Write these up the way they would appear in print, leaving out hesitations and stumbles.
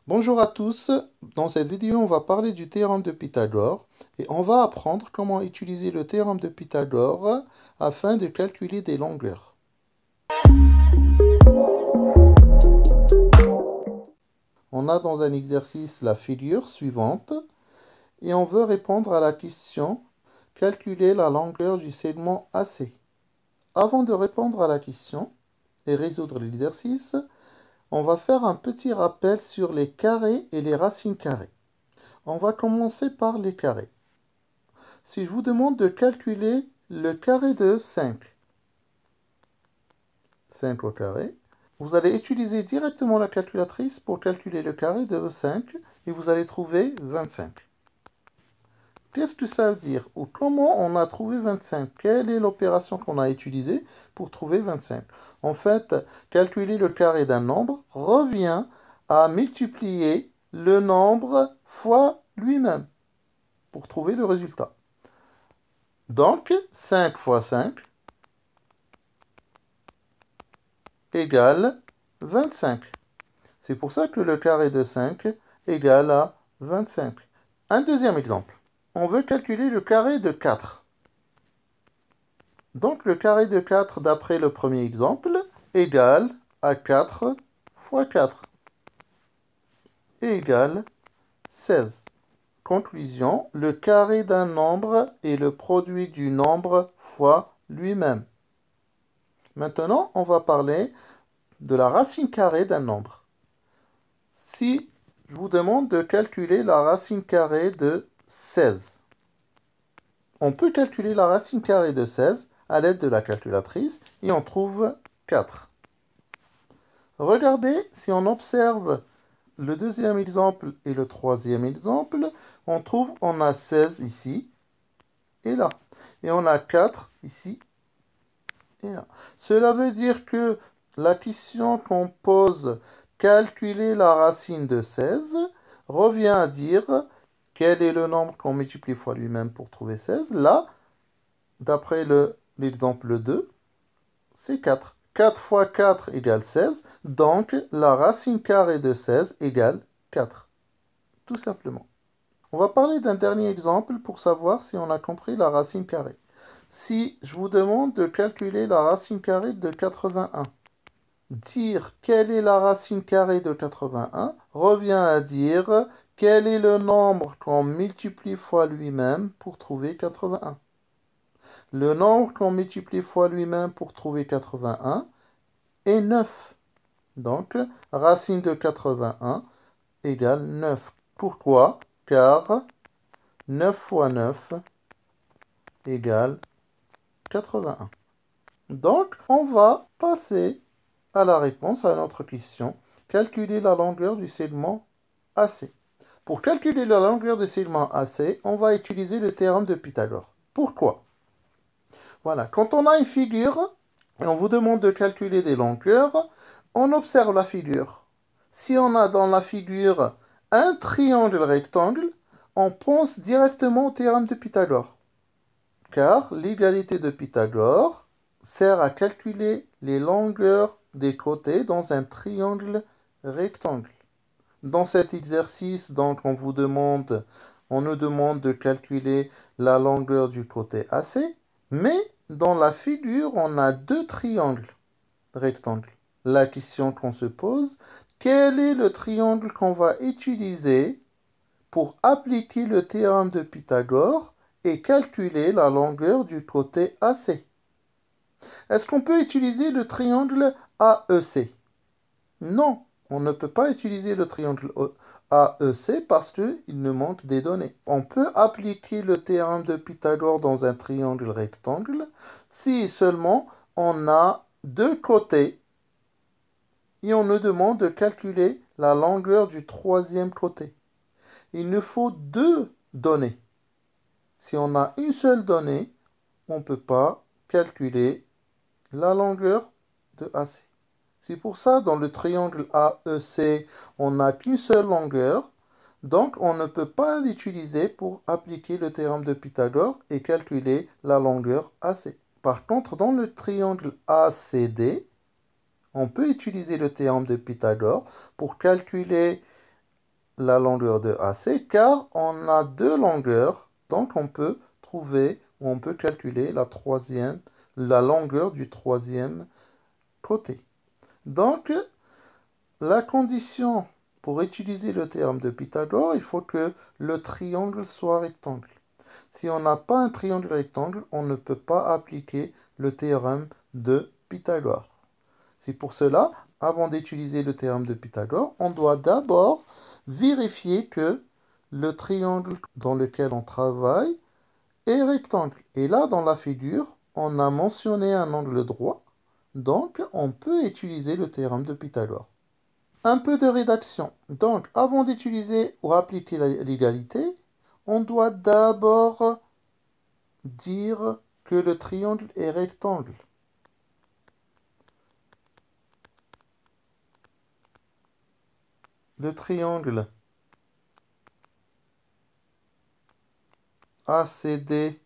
Bonjour à tous, dans cette vidéo on va parler du théorème de Pythagore et on va apprendre comment utiliser le théorème de Pythagore afin de calculer des longueurs. On a dans un exercice la figure suivante et on veut répondre à la question calculer la longueur du segment AC. Avant de répondre à la question et résoudre l'exercice, on va faire un petit rappel sur les carrés et les racines carrées. On va commencer par les carrés. Si je vous demande de calculer le carré de 5 au carré, vous allez utiliser directement la calculatrice pour calculer le carré de 5 et vous allez trouver 25. Qu'est-ce que ça veut dire? Ou comment on a trouvé 25? Quelle est l'opération qu'on a utilisée pour trouver 25? En fait, calculer le carré d'un nombre revient à multiplier le nombre fois lui-même pour trouver le résultat. Donc, 5 fois 5 égale 25. C'est pour ça que le carré de 5 égale à 25. Un deuxième exemple. On veut calculer le carré de 4. Donc, le carré de 4, d'après le premier exemple, égale à 4 fois 4 égale 16. Conclusion, le carré d'un nombre est le produit du nombre fois lui-même. Maintenant, on va parler de la racine carrée d'un nombre. Si je vous demande de calculer la racine carrée de 16, on peut calculer la racine carrée de 16 à l'aide de la calculatrice et on trouve 4. Regardez, si on observe le deuxième exemple et le troisième exemple, on a 16 ici et là. Et on a 4 ici et là. Cela veut dire que la question qu'on pose, calculer la racine de 16, revient à dire quel est le nombre qu'on multiplie fois lui-même pour trouver 16. Là, d'après l'exemple 2, c'est 4. 4 fois 4 égale 16, donc la racine carrée de 16 égale 4. Tout simplement. On va parler d'un dernier exemple pour savoir si on a compris la racine carrée. Si je vous demande de calculer la racine carrée de 81, dire quelle est la racine carrée de 81 revient à dire quel est le nombre qu'on multiplie fois lui-même pour trouver 81. Le nombre qu'on multiplie fois lui-même pour trouver 81 est 9. Donc, racine de 81 égale 9. Pourquoi? Car 9 fois 9 égale 81. Donc, on va passer à la réponse à notre question. Calculer la longueur du segment AC. Pour calculer la longueur du segment AC, on va utiliser le théorème de Pythagore. Pourquoi? Voilà, quand on a une figure et on vous demande de calculer des longueurs, on observe la figure. Si on a dans la figure un triangle rectangle, on pense directement au théorème de Pythagore. Car l'égalité de Pythagore sert à calculer les longueurs des côtés dans un triangle rectangle. Dans cet exercice, donc, on nous demande de calculer la longueur du côté AC, mais dans la figure, on a deux triangles rectangles. La question qu'on se pose, quel est le triangle qu'on va utiliser pour appliquer le théorème de Pythagore et calculer la longueur du côté AC? Est-ce qu'on peut utiliser le triangle AEC? Non, on ne peut pas utiliser le triangle AEC parce qu'il nous manque des données. On peut appliquer le théorème de Pythagore dans un triangle rectangle si seulement on a deux côtés et on nous demande de calculer la longueur du troisième côté. Il nous faut deux données. Si on a une seule donnée, on ne peut pas calculer la longueur de AC. C'est pour ça, dans le triangle AEC, on n'a qu'une seule longueur, donc on ne peut pas l'utiliser pour appliquer le théorème de Pythagore et calculer la longueur AC. Par contre, dans le triangle ACD, on peut utiliser le théorème de Pythagore pour calculer la longueur de AC car on a deux longueurs, donc on peut trouver ou on peut calculer la longueur du troisième côté. Donc, la condition pour utiliser le théorème de Pythagore, il faut que le triangle soit rectangle. Si on n'a pas un triangle rectangle, on ne peut pas appliquer le théorème de Pythagore. C'est pour cela, avant d'utiliser le théorème de Pythagore, on doit d'abord vérifier que le triangle dans lequel on travaille est rectangle. Et là, dans la figure, on a mentionné un angle droit, donc on peut utiliser le théorème de Pythagore. Un peu de rédaction. Donc, avant d'utiliser ou appliquer l'égalité, on doit d'abord dire que le triangle est rectangle. Le triangle ACD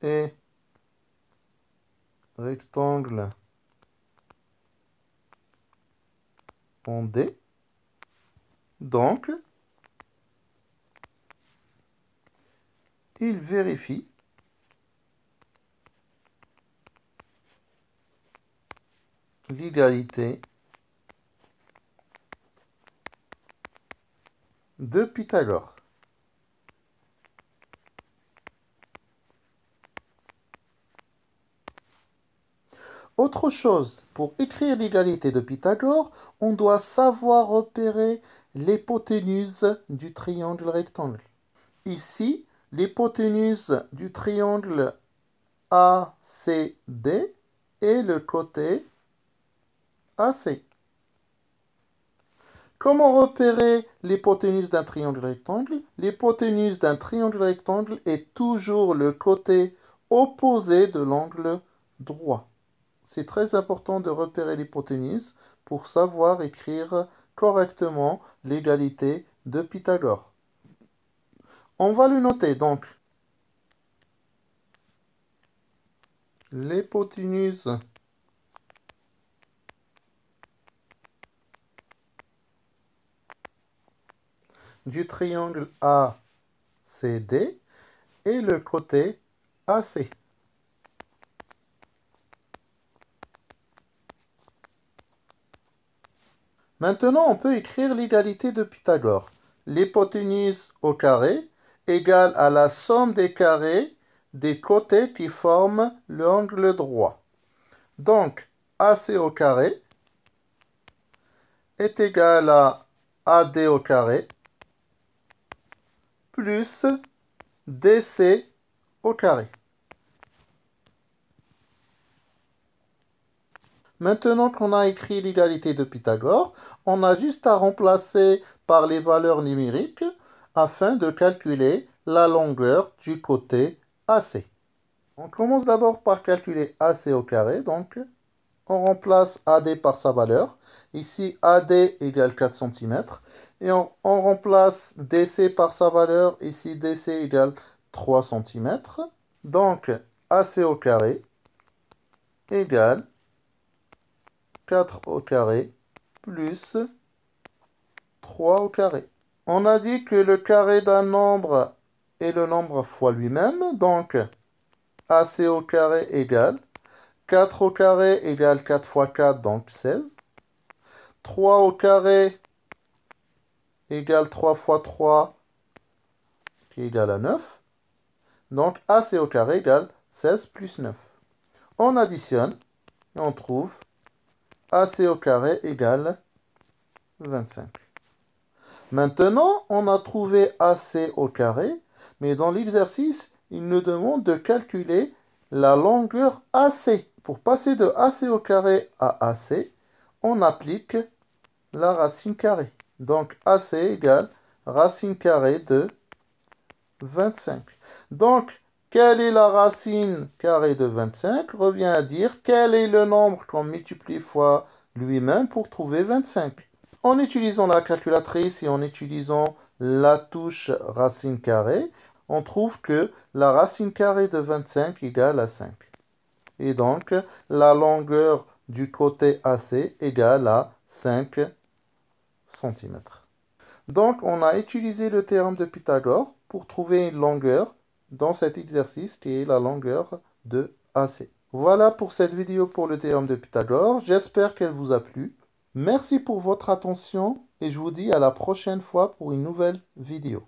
est rectangle en D. Donc, il vérifie l'égalité de Pythagore. Autre chose, pour écrire l'égalité de Pythagore, on doit savoir repérer l'hypoténuse du triangle rectangle. Ici, l'hypoténuse du triangle ACD est le côté AC. Comment repérer l'hypoténuse d'un triangle rectangle? L'hypoténuse d'un triangle rectangle est toujours le côté opposé de l'angle droit. C'est très important de repérer l'hypoténuse pour savoir écrire correctement l'égalité de Pythagore. On va le noter donc. L'hypoténuse du triangle ACD est le côté AC. Maintenant, on peut écrire l'égalité de Pythagore. L'hypoténuse au carré égale à la somme des carrés des côtés qui forment l'angle droit. Donc, AC au carré est égal à AD au carré plus DC au carré. Maintenant qu'on a écrit l'égalité de Pythagore, on a juste à remplacer par les valeurs numériques afin de calculer la longueur du côté AC. On commence d'abord par calculer AC au carré, donc on remplace AD par sa valeur. Ici, AD égale 4 cm. Et on remplace DC par sa valeur. Ici, DC égale 3 cm. Donc, AC au carré égale 4 au carré plus 3 au carré. On a dit que le carré d'un nombre est le nombre fois lui-même. Donc, AC au carré égale 4 au carré égale 4 fois 4, donc 16. 3 au carré égale 3 fois 3, qui est égal à 9. Donc, AC au carré égale 16 plus 9. On additionne et on trouve AC au carré égale 25. Maintenant, on a trouvé AC au carré, mais dans l'exercice, il nous demande de calculer la longueur AC. Pour passer de AC au carré à AC, on applique la racine carrée. Donc, AC égale racine carrée de 25. Donc, quelle est la racine carrée de 25? Revient à dire quel est le nombre qu'on multiplie fois lui-même pour trouver 25. En utilisant la calculatrice et en utilisant la touche racine carrée, on trouve que la racine carrée de 25 égale à 5. Et donc, la longueur du côté AC égale à 5 cm. Donc, on a utilisé le théorème de Pythagore pour trouver une longueur dans cet exercice qui est la longueur de AC. Voilà pour cette vidéo pour le théorème de Pythagore. J'espère qu'elle vous a plu. Merci pour votre attention et je vous dis à la prochaine fois pour une nouvelle vidéo.